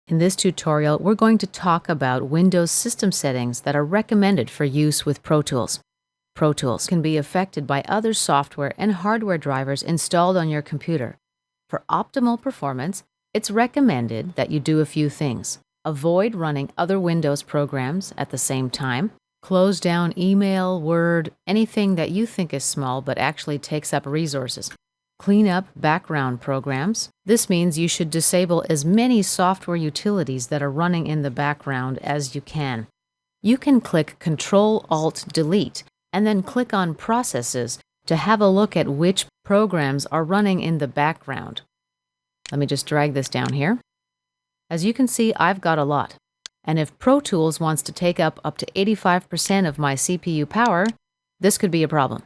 In this tutorial, we're going to talk about Windows system settings that are recommended for use with Pro Tools. Pro Tools can be affected by other software and hardware drivers installed on your computer. For optimal performance, it's recommended that you do a few things. Avoid running other Windows programs at the same time. Close down email, Word, anything that you think is small but actually takes up resources. Clean up background programs. This means you should disable as many software utilities that are running in the background as you can. You can click Control-Alt-Delete and then click on Processes to have a look at which programs are running in the background. Let me just drag this down here. As you can see, I've got a lot. And if Pro Tools wants to take up to 85% of my CPU power, this could be a problem.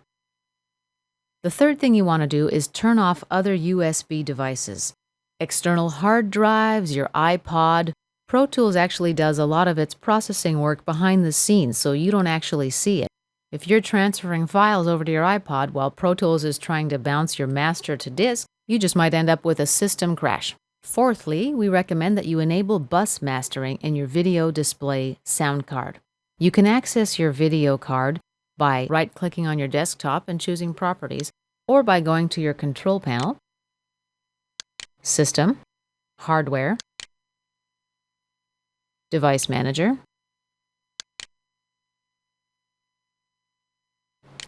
The third thing you want to do is turn off other USB devices. External hard drives, your iPod. Pro Tools actually does a lot of its processing work behind the scenes, so you don't actually see it. If you're transferring files over to your iPod while Pro Tools is trying to bounce your master to disk, you just might end up with a system crash. Fourthly, we recommend that you enable bus mastering in your video display sound card. You can access your video card by right-clicking on your desktop and choosing Properties, or by going to your Control panel, System, Hardware, Device Manager.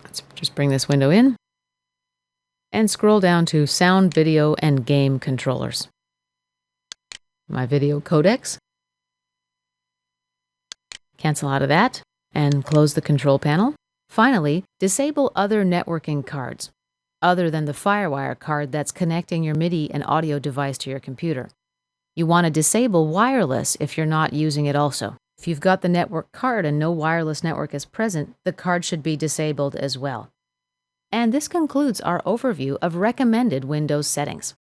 Let's just bring this window in, and scroll down to Sound, Video, and Game Controllers. My video codecs. Cancel out of that, and close the Control panel. Finally, disable other networking cards, other than the FireWire card that's connecting your MIDI and audio device to your computer. You want to disable wireless if you're not using it also. If you've got the network card and no wireless network is present, the card should be disabled as well. And this concludes our overview of recommended Windows settings.